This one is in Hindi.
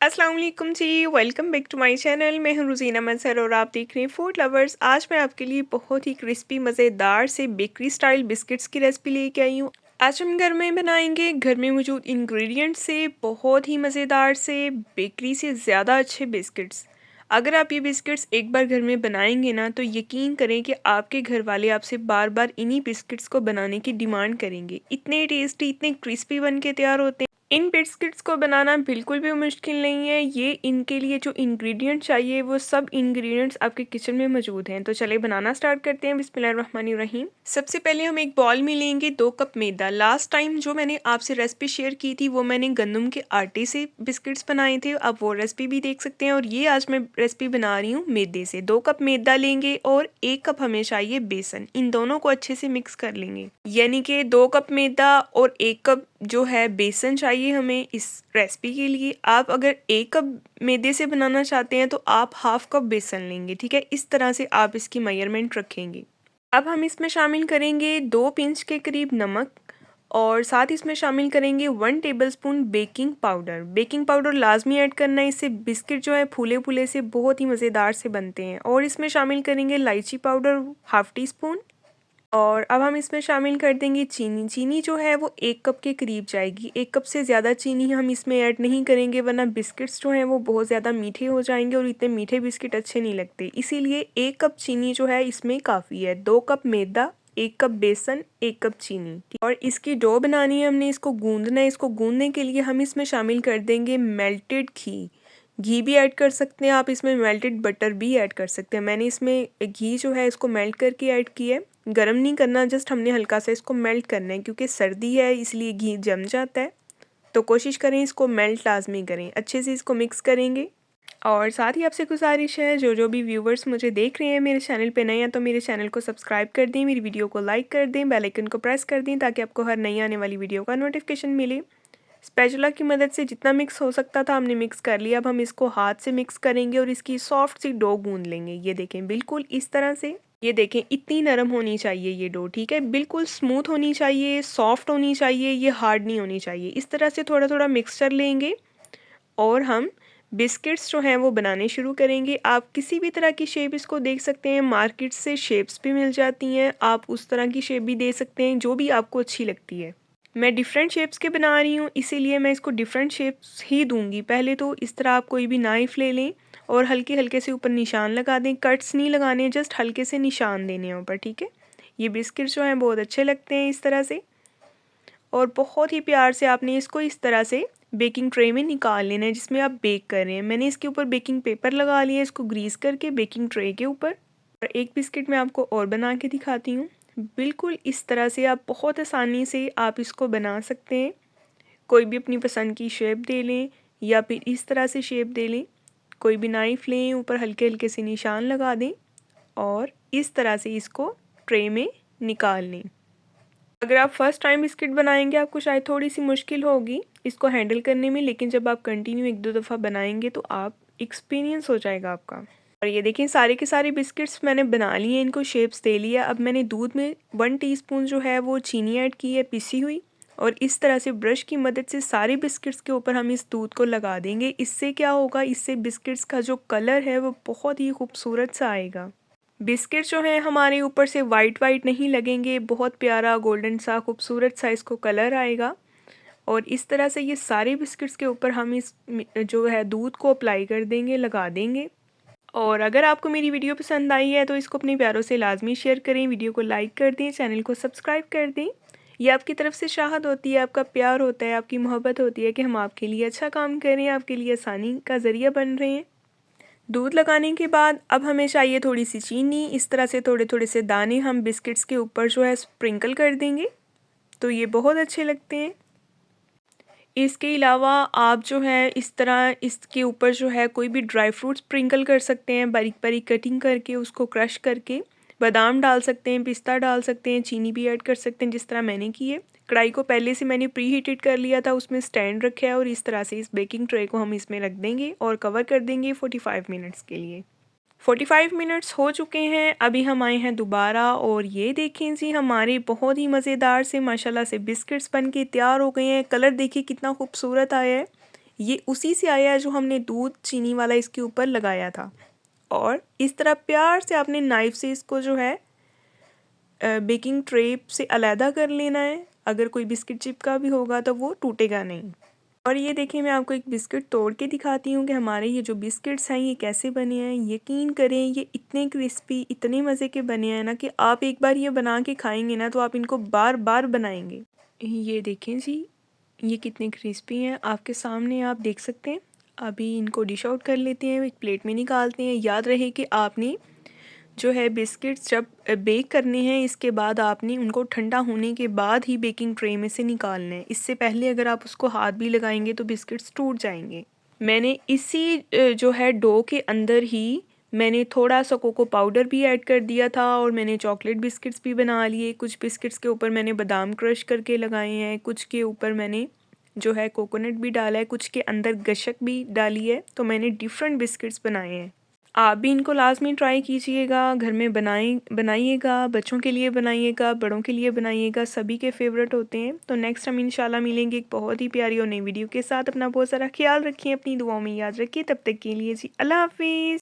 अस्सलाम वालेकुम जी। Welcome back to my channel. मैं हूं रुज़ीना मंसर और आप देख रहे हैं फूड लवर्स। आज मैं आपके लिए बहुत ही क्रिस्पी मज़ेदार से बेकरी स्टाइल बिस्किट्स की रेसिपी लेके आई हूं। आज हम घर में बनाएंगे घर में मौजूद इंग्रेडिएंट से बहुत ही मज़ेदार से बेकरी से ज़्यादा अच्छे बिस्किट्स। अगर आप ये बिस्किट्स एक बार घर में बनाएंगे ना तो यकीन करें कि आपके घर वाले आपसे बार बार इन्हीं बिस्किट्स को बनाने की डिमांड करेंगे। इतने टेस्टी इतने क्रिस्पी बन के तैयार होते हैं। इन बिस्किट्स को बनाना बिल्कुल भी मुश्किल नहीं है। ये इनके लिए जो इंग्रेडिएंट चाहिए वो सब इंग्रेडिएंट्स आपके किचन में मौजूद हैं। तो चलिए बनाना स्टार्ट करते हैं। बिस्मिल्लाहिर्रहमानिर्रहीम। सबसे पहले हम एक बॉल में लेंगे 2 कप मैदा। लास्ट टाइम जो मैंने आपसे रेसिपी शेयर की थी वो मैंने गंदम के आटे से बिस्किट्स बनाए थे। आप वो रेसिपी भी देख सकते हैं और ये आज मैं रेसिपी बना रही हूँ मैदे से। 2 कप मैदा लेंगे और 1 कप हमें चाहिए बेसन। इन दोनों को अच्छे से मिक्स कर लेंगे। यानी कि 2 कप मैदा और 1 कप जो है बेसन चाहिए हमें इस रेसिपी के लिए। आप अगर 1 कप मैदे से बनाना चाहते हैं तो आप हाफ कप बेसन लेंगे। ठीक है, इस तरह से आप इसकी मेजरमेंट रखेंगे। अब हम इसमें शामिल करेंगे 2 पिंच के करीब नमक और साथ ही इसमें शामिल करेंगे 1 tablespoon baking powder. Baking powder लाजमी ऐड करना है, इससे बिस्किट जो है फूले फूले से बहुत ही मज़ेदार से बनते हैं। और इसमें शामिल करेंगे इलायची पाउडर हाफ टी स्पून। और अब हम इसमें शामिल कर देंगे चीनी। चीनी जो है वो 1 कप के करीब जाएगी। 1 कप से ज़्यादा चीनी हम इसमें ऐड नहीं करेंगे वरना बिस्किट्स जो हैं वो बहुत ज़्यादा मीठे हो जाएंगे और इतने मीठे बिस्किट अच्छे नहीं लगते। इसीलिए 1 कप चीनी जो है इसमें काफ़ी है। 2 कप मैदा, 1 कप बेसन, 1 कप चीनी। और इसकी डो बनानी है, हमने इसको गूंदना है। इसको गूंदने के लिए हम इसमें शामिल कर देंगे मेल्टेड घी। घी भी ऐड कर सकते हैं आप, इसमें मेल्टेड बटर भी ऐड कर सकते हैं। मैंने इसमें घी जो है इसको मेल्ट करके ऐड किया है। गरम नहीं करना, जस्ट हमने हल्का सा इसको मेल्ट करना है क्योंकि सर्दी है इसलिए घी जम जाता है। तो कोशिश करें इसको मेल्ट लाजमी करें। अच्छे से इसको मिक्स करेंगे। और साथ ही आपसे गुजारिश है जो जो भी व्यूवर्स मुझे देख रहे हैं मेरे चैनल पे नए हैं तो मेरे चैनल को सब्सक्राइब कर दें, मेरी वीडियो को लाइक कर दें, बेल आइकन को प्रेस कर दें ताकि आपको हर नई आने वाली वीडियो का नोटिफिकेशन मिले। स्पैचुला की मदद से जितना मिक्स हो सकता था हमने मिक्स कर लिया। अब हम इसको हाथ से मिक्स करेंगे और इसकी सॉफ्ट सी डो गूंद लेंगे। ये देखें बिल्कुल इस तरह से। ये देखें इतनी नरम होनी चाहिए ये डो। ठीक है, बिल्कुल स्मूथ होनी चाहिए, सॉफ्ट होनी चाहिए, ये हार्ड नहीं होनी चाहिए। इस तरह से थोड़ा थोड़ा मिक्सचर लेंगे और हम बिस्किट्स जो हैं वो बनाने शुरू करेंगे। आप किसी भी तरह की शेप इसको देख सकते हैं, मार्केट से शेप्स भी मिल जाती हैं। आप उस तरह की शेप भी दे सकते हैं जो भी आपको अच्छी लगती है। मैं डिफरेंट शेप्स के बना रही हूँ इसीलिए मैं इसको डिफरेंट शेप्स ही दूंगी। पहले तो इस तरह आप कोई भी नाइफ़ ले लें और हल्के हल्के से ऊपर निशान लगा दें। कट्स नहीं लगाने, जस्ट हल्के से निशान देने हैं ऊपर। ठीक है, ये बिस्किट जो हैं बहुत अच्छे लगते हैं इस तरह से। और बहुत ही प्यार से आपने इसको इस तरह से बेकिंग ट्रे में निकाल लेना है जिसमें आप बेक कर रहे हैं। मैंने इसके ऊपर बेकिंग पेपर लगा लिया इसको ग्रीस करके बेकिंग ट्रे के ऊपर। और एक बिस्किट मैं आपको और बना के दिखाती हूँ। बिल्कुल इस तरह से आप बहुत आसानी से आप इसको बना सकते हैं। कोई भी अपनी पसंद की शेप दे लें या फिर इस तरह से शेप दे लें। कोई भी नाइफ़ लें, ऊपर हल्के हल्के से निशान लगा दें और इस तरह से इसको ट्रे में निकाल लें। अगर आप फर्स्ट टाइम बिस्किट बनाएंगे आपको शायद थोड़ी सी मुश्किल होगी इसको हैंडल करने में, लेकिन जब आप कंटिन्यू 1-2 दफ़ा बनाएंगे तो आप एक्सपीरियंस हो जाएगा आपका। और ये देखें सारे के सारे बिस्किट्स मैंने बना लिए, इनको शेप्स दे लिया। अब मैंने दूध में 1 टीस्पून जो है वो चीनी ऐड की है पिसी हुई और इस तरह से ब्रश की मदद से सारे बिस्किट्स के ऊपर हम इस दूध को लगा देंगे। इससे क्या होगा, इससे बिस्किट्स का जो कलर है वो बहुत ही खूबसूरत सा आएगा। बिस्किट जो हैं हमारे ऊपर से वाइट वाइट नहीं लगेंगे, बहुत प्यारा गोल्डन सा खूबसूरत सा इसको कलर आएगा। और इस तरह से ये सारे बिस्किट्स के ऊपर हम इस जो है दूध को अप्लाई कर देंगे, लगा देंगे। और अगर आपको मेरी वीडियो पसंद आई है तो इसको अपने प्यारों से लाजमी शेयर करें, वीडियो को लाइक कर दें, चैनल को सब्सक्राइब कर दें। ये आपकी तरफ से चाहत होती है, आपका प्यार होता है, आपकी मोहब्बत होती है कि हम आपके लिए अच्छा काम करें, आपके लिए आसानी का ज़रिया बन रहे हैं। दूध लगाने के बाद अब हमें चाहिए थोड़ी सी चीनी। इस तरह से थोड़े थोड़े से दाने हम बिस्किट्स के ऊपर जो है स्प्रिंकल कर देंगे तो ये बहुत अच्छे लगते हैं। इसके अलावा आप जो है इस तरह इसके ऊपर जो है कोई भी ड्राई फ्रूट स्प्रिंकल कर सकते हैं, बारीक बारीक कटिंग करके उसको क्रश करके। बादाम डाल सकते हैं, पिस्ता डाल सकते हैं, चीनी भी ऐड कर सकते हैं जिस तरह मैंने की है। कढ़ाई को पहले से मैंने प्री हीटेड कर लिया था, उसमें स्टैंड रखा है और इस तरह से इस बेकिंग ट्रे को हम इसमें रख देंगे और कवर कर देंगे 45 मिनट्स के लिए। 45 मिनट्स हो चुके हैं, अभी हम आए हैं दोबारा और ये देखें जी हमारे बहुत ही मज़ेदार से माशाल्लाह से बिस्किट्स बन के तैयार हो गए हैं। कलर देखिए कितना खूबसूरत आया है। ये उसी से आया है जो हमने दूध चीनी वाला इसके ऊपर लगाया था। और इस तरह प्यार से आपने नाइफ़ से इसको जो है बेकिंग ट्रे से अलहदा कर लेना है। अगर कोई बिस्किट चिपका भी होगा तो वो टूटेगा नहीं। और ये देखिए, मैं आपको एक बिस्किट तोड़ के दिखाती हूँ कि हमारे ये जो बिस्किट्स हैं ये कैसे बने हैं। यकीन करें ये इतने क्रिस्पी, इतने मज़े के बने हैं ना कि आप एक बार ये बना के खाएंगे ना तो आप इनको बार बार बनाएंगे। ये देखें जी, ये कितने क्रिस्पी हैं, आपके सामने आप देख सकते हैं। अभी इनको डिश आउट कर लेते हैं, एक प्लेट में निकालते हैं। याद रहे कि आपने जो है बिस्किट्स जब बेक करने हैं इसके बाद आपने उनको ठंडा होने के बाद ही बेकिंग ट्रे में से निकालना है। इससे पहले अगर आप उसको हाथ भी लगाएंगे तो बिस्किट्स टूट जाएंगे। मैंने इसी जो है डो के अंदर ही मैंने थोड़ा सा कोको पाउडर भी ऐड कर दिया था और मैंने चॉकलेट बिस्किट्स भी बना लिए। कुछ बिस्किट्स के ऊपर मैंने बादाम क्रश करके लगाए हैं, कुछ के ऊपर मैंने जो है कोकोनट भी डाला है, कुछ के अंदर गशक भी डाली है। तो मैंने डिफरेंट बिस्किट्स बनाए हैं। आप भी इनको लाज़मी ट्राई कीजिएगा, घर में बनाइएगा, बच्चों के लिए बनाइएगा, बड़ों के लिए बनाइएगा, सभी के फेवरेट होते हैं। तो नेक्स्ट हम इंशाल्लाह मिलेंगे एक बहुत ही प्यारी और नई वीडियो के साथ। अपना बहुत सारा ख्याल रखिए, अपनी दुआओं में याद रखिए। तब तक के लिए जी अल्लाह हाफ़िज़।